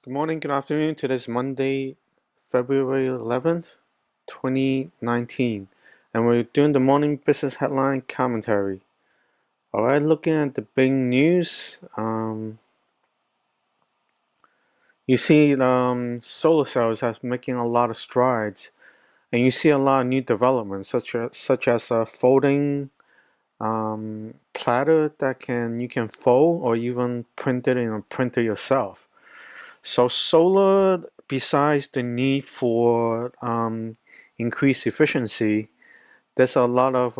Good morning, good afternoon. Today's Monday, February 11th, 2019. And we're doing the morning business headline commentary. All right, looking at the big news, you see solar cells are making a lot of strides. And you see a lot of new developments, such as a folding platter that you can fold or even print it in a printer yourself. So solar, besides the need for increased efficiency, there's a lot of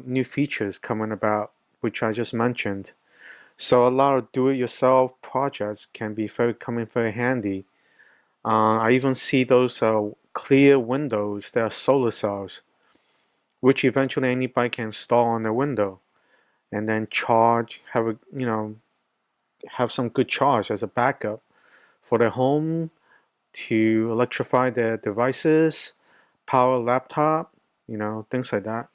new features coming about, which I just mentioned. So a lot of do-it-yourself projects can be coming very handy. I even see those clear windows that are solar cells, which eventually anybody can install on their window and then charge, have some good charge as a backup for their home to electrify their devices, power laptop, things like that.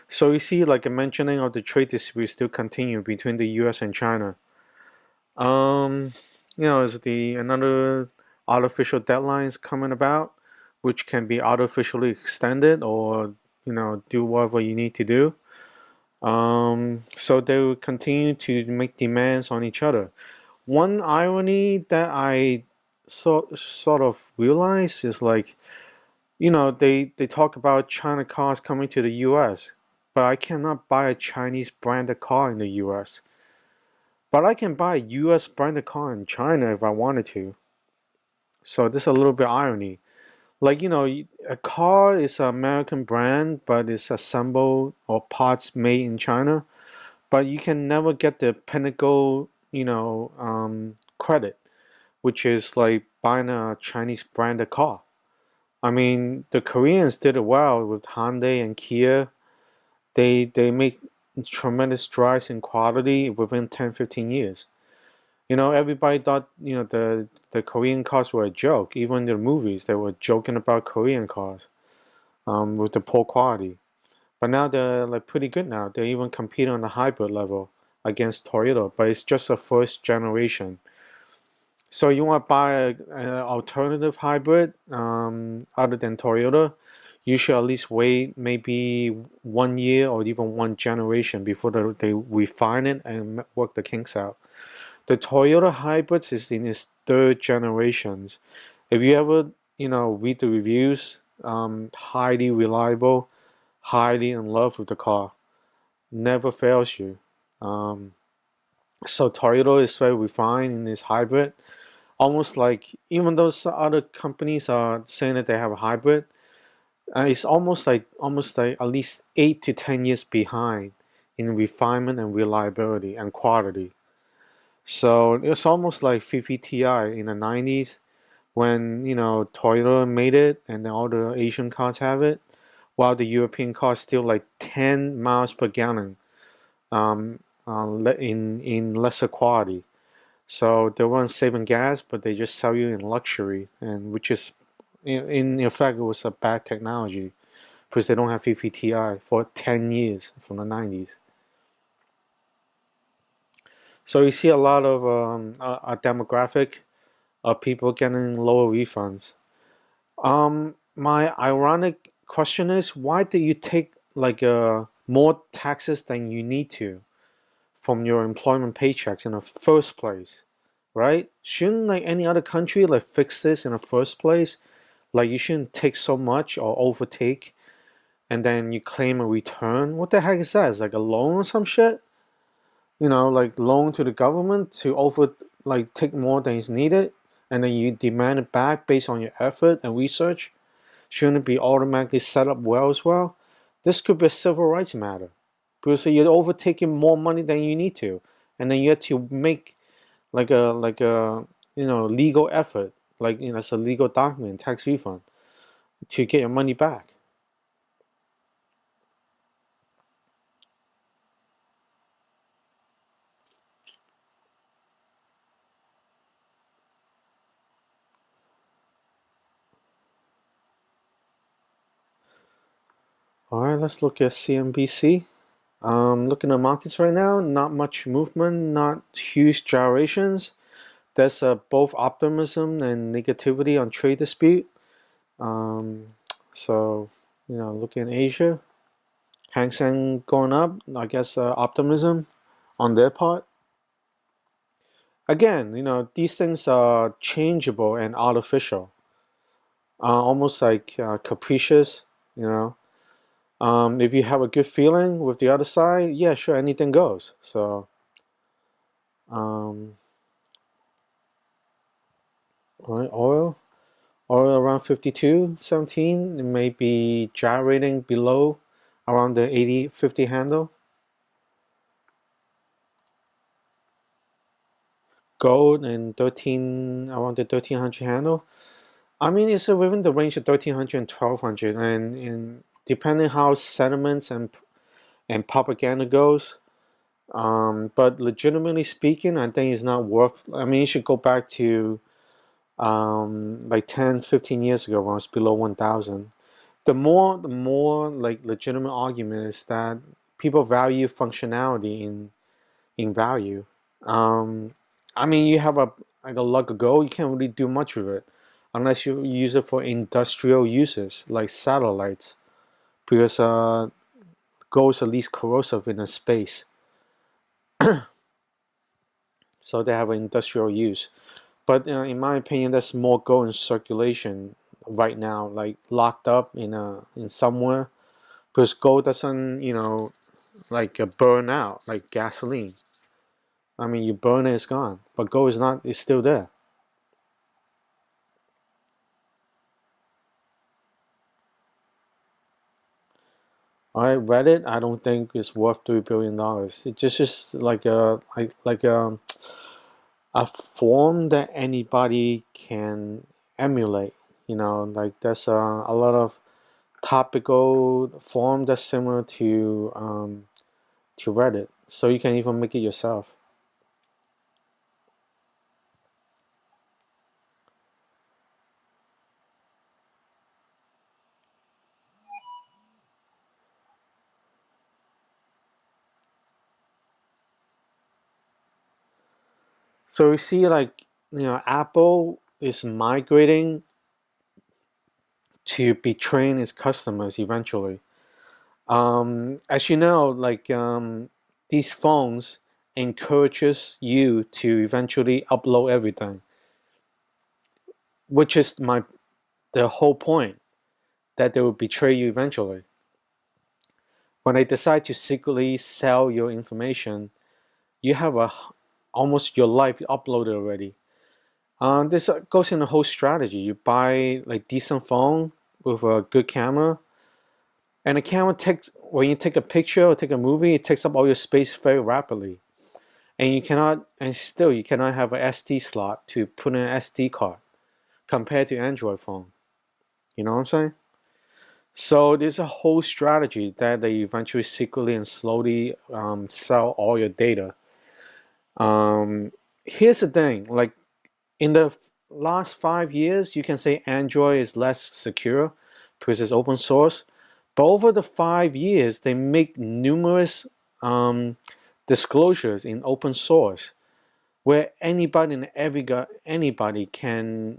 So you see, like a mentioning of the trade dispute still continue between the U.S. and China. Um, is the another artificial deadlines coming about, which can be artificially extended or do whatever you need to do. So they will continue to make demands on each other. One irony that I sort of realize is like, they talk about China cars coming to the US, but I cannot buy a Chinese branded car in the US. But I can buy a US branded car in China if I wanted to. So there's a little bit of irony. Like, a car is an American brand, but it's assembled or parts made in China. But you can never get the pinnacle, credit, which is like buying a Chinese branded car. I mean, the Koreans did it well with Hyundai and Kia. They make tremendous strides in quality within 10, 15 years. Everybody thought, the Korean cars were a joke. Even in the movies, they were joking about Korean cars with the poor quality. But now they're like pretty good now. They even compete on the hybrid level against Toyota, but it's just a first generation. So you want to buy an alternative hybrid other than Toyota, you should at least wait maybe 1 year or even one generation before they refine it and work the kinks out. The Toyota hybrids is in its third generations. If you ever, read the reviews, highly reliable, highly in love with the car, never fails you. Um, so Toyota is very refined in its hybrid, almost like even though some other companies are saying that they have a hybrid, it's almost like at least 8 to 10 years behind in refinement and reliability and quality. So it's almost like 50 Ti in the 90s when Toyota made it and then all the Asian cars have it, while the European cars still like 10 miles per gallon in lesser quality. So they weren't saving gas, but they just sell you in luxury, and which is, in effect, it was a bad technology because they don't have 50 Ti for 10 years from the 90s. So you see a lot of a demographic of people getting lower refunds. My ironic question is, why do you take like more taxes than you need to from your employment paychecks in the first place? Right? Shouldn't like any other country like fix this in the first place? Like you shouldn't take so much or overtake and then you claim a return. What the heck is that? Is like a loan or some shit? Like loan to the government to like take more than is needed and then you demand it back based on your effort and research? Shouldn't it be automatically set up well as well? This could be a civil rights matter because you're overtaking more money than you need to, and then you have to make like a legal effort, like it's a legal document, tax refund, to get your money back. All right, let's look at CNBC. Looking at markets right now, not much movement, not huge gyrations. there's both optimism and negativity on trade dispute. So, looking at Asia, Hang Seng going up, I guess optimism on their part. Again, these things are changeable and artificial, almost like capricious, you know. If you have a good feeling with the other side, yeah, sure, anything goes. So, all right, oil around 52.17. It may be gyrating below around the 80.50 handle. Gold and around the 1300 handle. I mean, it's within the range of 1300 and 1200, and depending how sentiments and propaganda goes. But legitimately speaking, I think it's not worth. I mean, you should go back to like 10, 15 years ago when it was below 1000. The more like legitimate argument is that people value functionality in value. I mean, you have like a lug of gold, you can't really do much with it unless you use it for industrial uses like satellites, because gold is the least corrosive in a space, so they have an industrial use. But in my opinion, there's more gold in circulation right now, like locked up in somewhere, because gold doesn't like burn out like gasoline. I mean, you burn it, it's gone, but gold is not. It's still there. All right, Reddit. I don't think it's worth $3 billion. It's just like a form that anybody can emulate. Like there's a lot of topical form that's similar to Reddit, so you can even make it yourself. So you see, like Apple is migrating to betraying its customers eventually. As you know, like these phones encourages you to eventually upload everything, which is the whole point, that they will betray you eventually. When they decide to secretly sell your information, you have almost your life uploaded already. This goes in the whole strategy. You buy like decent phone with a good camera, and the camera takes when you take a picture or take a movie, it takes up all your space very rapidly, and you cannot have an SD slot to put in an SD card compared to Android phone. You know what I'm saying? So there's a whole strategy that they eventually secretly and slowly sell all your data. Here's the thing, like in the last 5 years, you can say Android is less secure because it's open source. But over the 5 years, they make numerous disclosures in open source where anybody can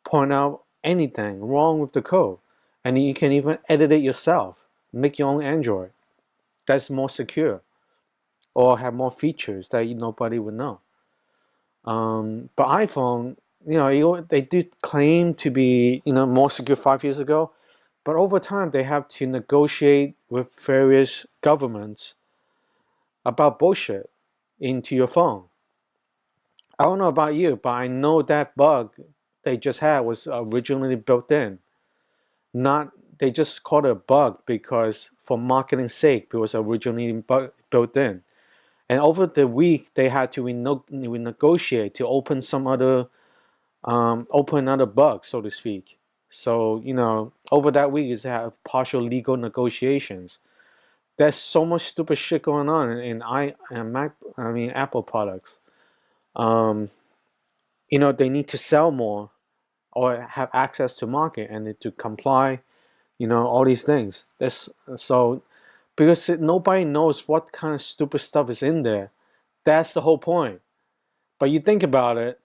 point out anything wrong with the code, and you can even edit it yourself, make your own Android that's more secure or have more features that nobody would know. But iPhone, they did claim to be more secure 5 years ago, but over time they have to negotiate with various governments about bullshit into your phone. I don't know about you, but I know that bug they just had was originally built in. Not They just called it a bug because for marketing sake, it was originally built in. And over the week, they had to renegotiate to open another bug, so to speak. So over that week, is have partial legal negotiations. There's so much stupid shit going on in Apple products. Um, they need to sell more or have access to market and to comply. All these things. Because nobody knows what kind of stupid stuff is in there. That's the whole point. But you think about it,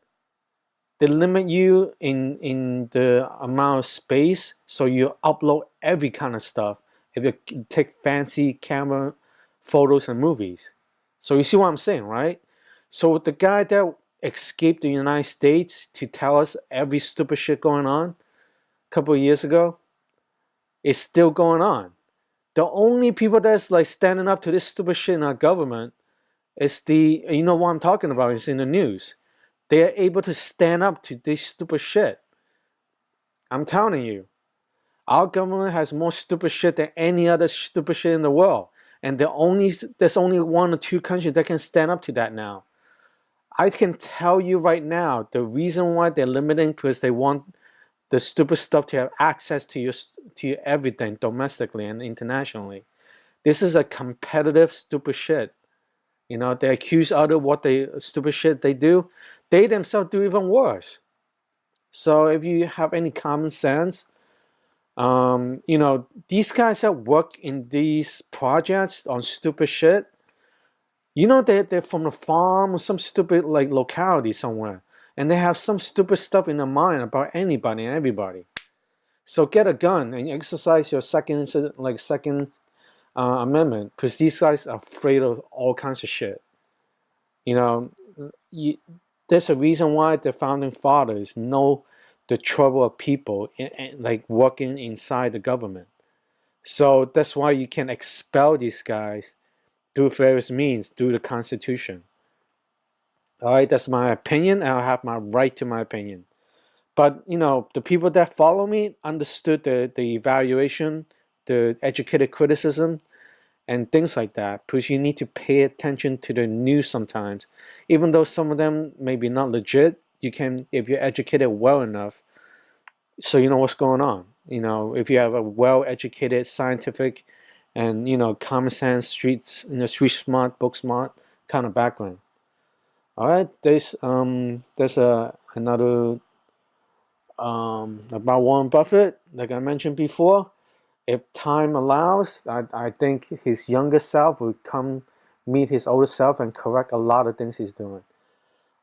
they limit you in the amount of space, so you upload every kind of stuff. If you take fancy camera photos and movies. So you see what I'm saying, right? So the guy that escaped the United States to tell us every stupid shit going on a couple of years ago is still going on. The only people that's like standing up to this stupid shit in our government is you know what I'm talking about, it's in the news. They are able to stand up to this stupid shit. I'm telling you. Our government has more stupid shit than any other stupid shit in the world. And there's only one or two countries that can stand up to that now. I can tell you right now, the reason why they're limiting because they want the stupid stuff to have access to everything domestically and internationally. This is a competitive stupid shit. You know, they accuse other what they stupid shit they do. They themselves do even worse. So if you have any common sense, you know, these guys that work in these projects on stupid shit, you know, they're from a farm or some stupid like locality somewhere, and they have some stupid stuff in their mind about anybody and everybody. So get a gun and exercise your second amendment, because these guys are afraid of all kinds of shit. You know, there's a reason why the founding fathers know the trouble of people like working inside the government. So that's why you can expel these guys through various means, through the Constitution. All right, that's my opinion, and I have my right to my opinion. But you know, the people that follow me understood the evaluation, the educated criticism, and things like that. Because you need to pay attention to the news sometimes, even though some of them may be not legit. You can, if you're educated well enough, so you know what's going on. You know, if you have a well-educated, scientific, and you know, common sense, street smart, book smart kind of background. All right, there's another about Warren Buffett. Like I mentioned before, if time allows, I think his younger self would come meet his older self and correct a lot of things he's doing.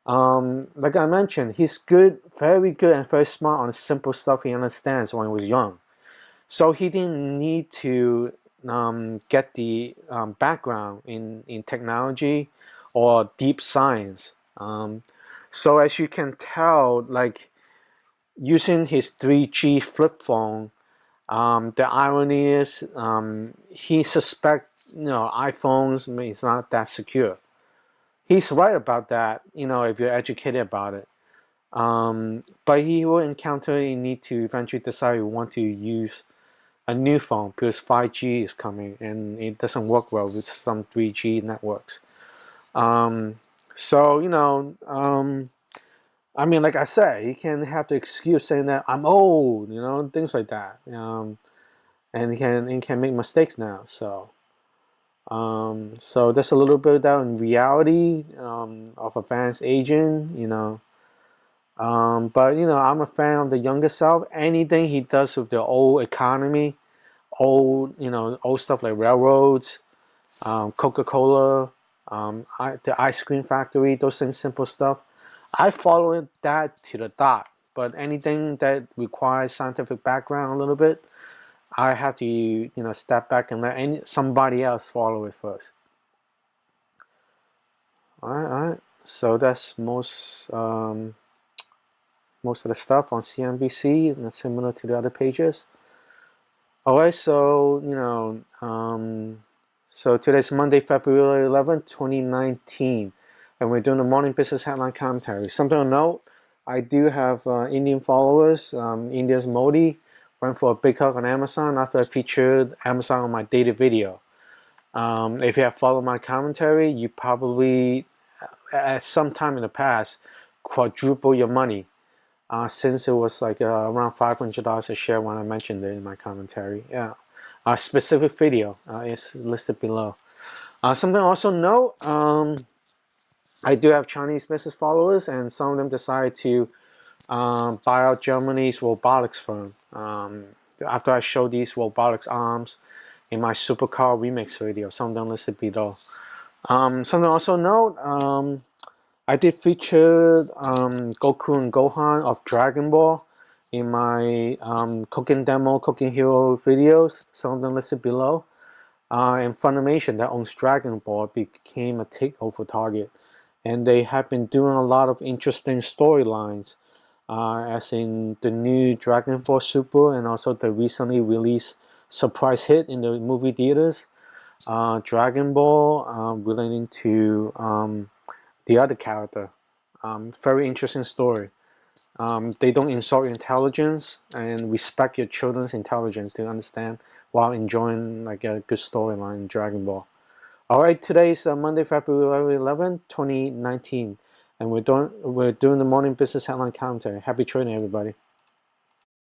Like I mentioned, he's good, very good, and very smart on the simple stuff he understands when he was young. So he didn't need to get the background in technology or deep science. So as you can tell, like using his 3G flip phone, the irony is he suspects iPhones is not that secure. He's right about that, if you're educated about it. But he will encounter a need to eventually decide he want to use a new phone because 5G is coming and it doesn't work well with some 3G networks. So, I mean, like I said, he can have the excuse saying that I'm old, things like that. And he can make mistakes now. So that's a little bit about in reality of advanced aging. But I'm a fan of the younger self. Anything he does with the old economy, old stuff like railroads, Coca-Cola, the ice cream factory, those things, simple stuff. I follow that to the dot. But anything that requires scientific background a little bit, I have to step back and let somebody else follow it first. All right. So that's most of the stuff on CNBC, and it's similar to the other pages. All right. So so today's Monday, February 11th, 2019, and we're doing the morning business headline commentary. Something to note: I do have Indian followers. India's Modi went for a big hug on Amazon after I featured Amazon on my daily video. If you have followed my commentary, you probably, at some time in the past, quadruple your money since it was like around $500 a share when I mentioned it in my commentary. Yeah, a specific video is listed below. Something also note, I do have Chinese business followers, and some of them decided to buy out Germany's robotics firm. After I showed these robotics arms in my supercar remix video, some of them listed below. Something also note, I did feature Goku and Gohan of Dragon Ball in my cooking demo, cooking hero videos. Some of them listed below. And Funimation, that owns Dragon Ball, became a takeover target, and they have been doing a lot of interesting storylines, as in the new Dragon Ball Super, and also the recently released surprise hit in the movie theaters, Dragon Ball, relating to the other character. Very interesting story. They don't insult your intelligence and respect your children's intelligence to understand while enjoying like a good storyline in Dragon Ball. All right, today's Monday, February 11th, 2019, and we're doing the morning business headline commentary. Happy trading, everybody.